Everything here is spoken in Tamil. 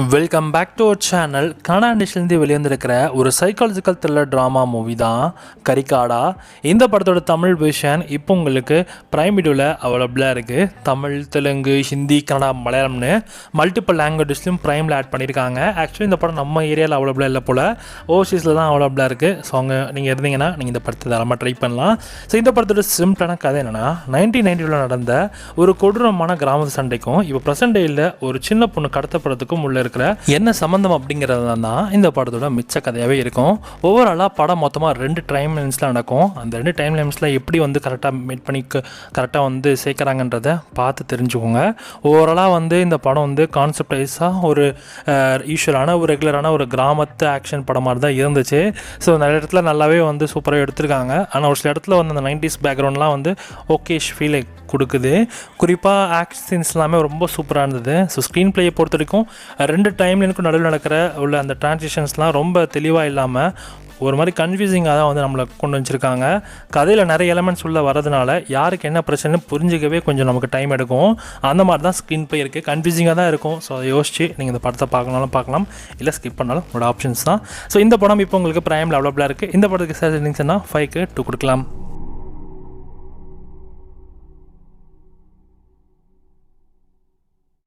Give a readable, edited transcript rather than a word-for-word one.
Welcome back to our channel. Kannada இண்டஸ்ட்ரியிலேருந்து வெளிவந்திருக்கிற ஒரு சைக்காலஜிக்கல் த்ரில்லர் ட்ராமா மூவி தான் கரிகாடா. இந்த படத்தோட தமிழ் வெர்ஷன் இப்போ உங்களுக்கு ப்ரைம் வீடியோவில் அவைலபிளாக இருக்குது. தமிழ், தெலுங்கு, ஹிந்தி, கன்னடா, மலையாளம்னு மல்டிபிள் லாங்குவேஜஸ்லையும் ப்ரைமில் ஆட் பண்ணியிருக்காங்க. ஆக்சுவலி இந்த படம் நம்ம ஏரியாவில் அவைலபிளாக இல்லை போல், ஓவர்சீஸில் தான் அவைலபிளாக இருக்குது. ஸோ அங்கே நீங்கள் இருந்தீங்கன்னா நீங்கள் இந்த படத்தை தாராளமாக ட்ரை பண்ணலாம். ஸோ இந்த படத்தோட சிம்பிளான கதை என்னென்னா, 1990 நடந்த ஒரு கொடூரமான கிராம சண்டைக்கும் இப்போ ப்ரெசன்ட் டேயில் ஒரு சின்ன பொண்ணு கடத்தப்படுறதுக்கும் உள்ள இருக்கிற என்ன சம்மந்தம் அப்படிங்கிறது தான் இந்த படத்தோட மிச்ச கதையாகவே இருக்கும். ஓவராலாக படம் மொத்தமாக 2 டைம் லைன்ஸில் நடக்கும். அந்த 2 டைம் லைன்ஸில் எப்படி கரெக்டாக மீட் பண்ணி கரெக்டாக சேர்க்குறாங்கன்றதை பார்த்து தெரிஞ்சுக்கோங்க. ஓவராலாக இந்த படம் கான்செப்டைஸாக ஒரு யூஷுவலான ஒரு ரெகுலரான ஒரு கிராமத்து ஆக்ஷன் படம் மாதிரி தான் இருந்துச்சு. ஸோ நிறைய இடத்துல நல்லாவே சூப்பராக எடுத்திருக்காங்க. ஆனால் ஒரு சில இடத்துல அந்த 90s பேக்ரவுண்ட்லாம் ஓகேஷ் ஃபீலை கொடுக்குது. குறிப்பாக ஆக்ஷன் சீன்ஸ் எல்லாமே ரொம்ப சூப்பராக இருந்தது. ஸோ ஸ்க்ரீன் பிளேயை பொறுத்த வரைக்கும் 2 டைம்லைனுக்கும் நடுவில் நடக்கிற உள்ள அந்த டிரான்சிஷன்ஸ்லாம் ரொம்ப தெளிவாக இல்லாமல் ஒரு மாதிரி கன்ஃபியூசிங்காக தான் நம்மளை கொண்டு வச்சுருக்காங்க. கதையில் நிறைய எலமெண்ட்ஸ் உள்ளே வரதுனால யாருக்கு என்ன பிரச்சனைன்னு புரிஞ்சிக்கவே கொஞ்சம் நமக்கு டைம் எடுக்கும். அந்த மாதிரி தான் ஸ்க்ரீன் பிளே இருக்குது. கன்ஃபியூசிங்காக தான் இருக்கும். ஸோ அதை யோசிச்சு நீங்கள் இந்த படத்தை பார்க்கலாம், இல்லை ஸ்கிப் பண்ணாலும் உங்களோட ஆப்ஷன்ஸ் தான். ஸோ இந்த படம் இப்போ உங்களுக்கு ப்ரைமில் அவைலபிளாக இருக்குது. இந்த படத்துக்கு சார் இருந்துச்சுன்னா 5க்கு 2 கொடுக்கலாம்.